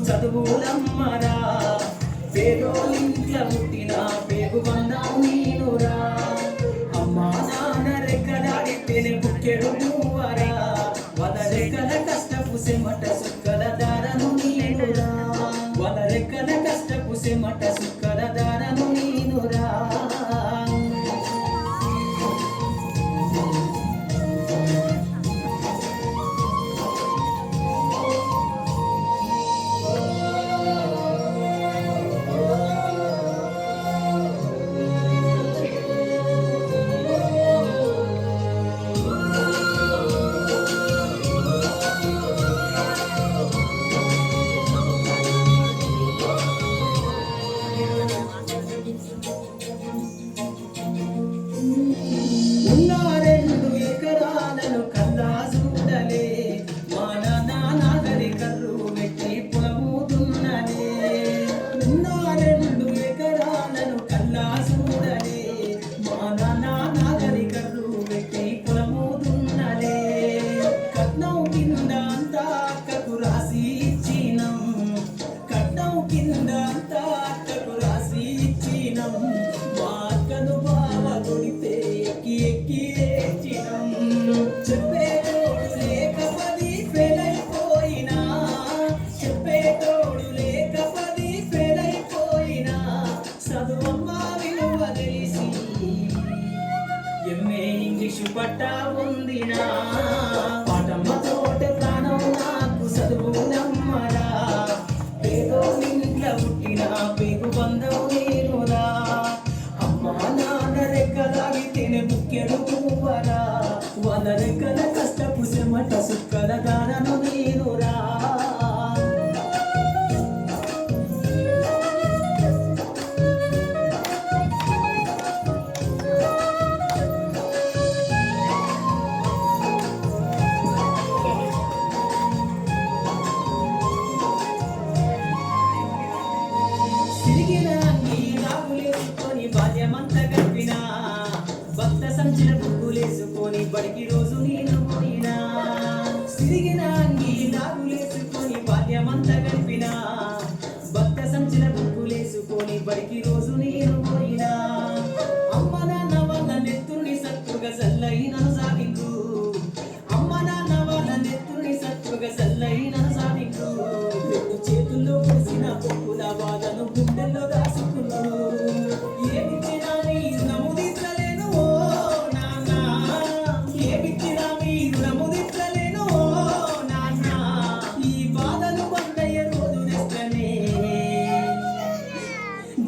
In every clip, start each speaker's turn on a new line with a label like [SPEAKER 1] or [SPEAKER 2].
[SPEAKER 1] చదువులమ్మరా పేదోలింట్ల పుట్టిన పేగు బంధం నీనురా అమ్మా నాన్న రెక్కలాడితేనే బుక్కెడు నువ్వరా వాళ్ళ రెక్కల కష్టపు సెమట సుక్కల దారను నీనురా వాళ్ళ రెక్కల కష్టపు సెమట సుక్కల దారను నీనురా ఇంగ్లీషు పట్టా ఉందినా పాటమ్మతోటే ప్రాణం నాకు చదువులమ్మరా పేదోలింట్ల పుట్టిన పేగు బంధం నేనురా అమ్మా నాన్న రెక్కలాగితేనే బుక్కెడు పువ్వరా వాళ్ళ రెక్కల కష్టపు చెమట సుక్కల దారను నేనురా సంచిన బుక్కులేసుకొని బడికి రోజు నేను పోయినా సిరిగిన అంగి నాగులేసుకొని బాల్యమంతా గడిపినా భక్త సంచిన బుక్కులేసుకొని బడికి రోజు నేను పోయినా అమ్మ నాన్న వాళ్ళ నెత్తుని సత్తుగా సల్లైన సాధింకు అమ్మ నాన్న వాళ్ళ నెత్తుని సత్తుగా సల్లైన సాధింకు రెండు చేతుల్లో కలిసిన పొక్కుల బాధను గుండెల్లో దాసుకున్నాను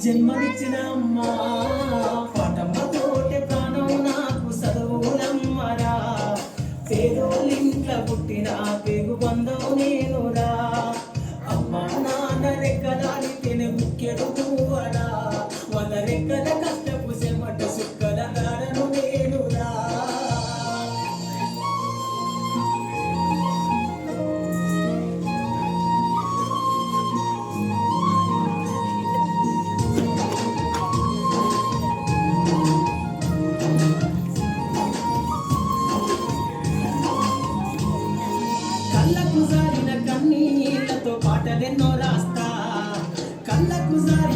[SPEAKER 1] జన్మనిచ్చిన అమ్మా పాటమ్మతోటే ప్రాణం నాకు చదువులమ్మరా పేదోలింట్ల పుట్టిన పేగు బంధం నేనురా అమ్మా నాన్న రెక్కలాడితేనే ముఖ్యడు నువ్వరా వాళ్ళ రెక్కల కష్టపు చెమట సుక్కల దారను నేనురా కళ్ళకు జారిన కన్నీళ్లతో పాటలెన్నో రాస్తా కళ్ళకు జారి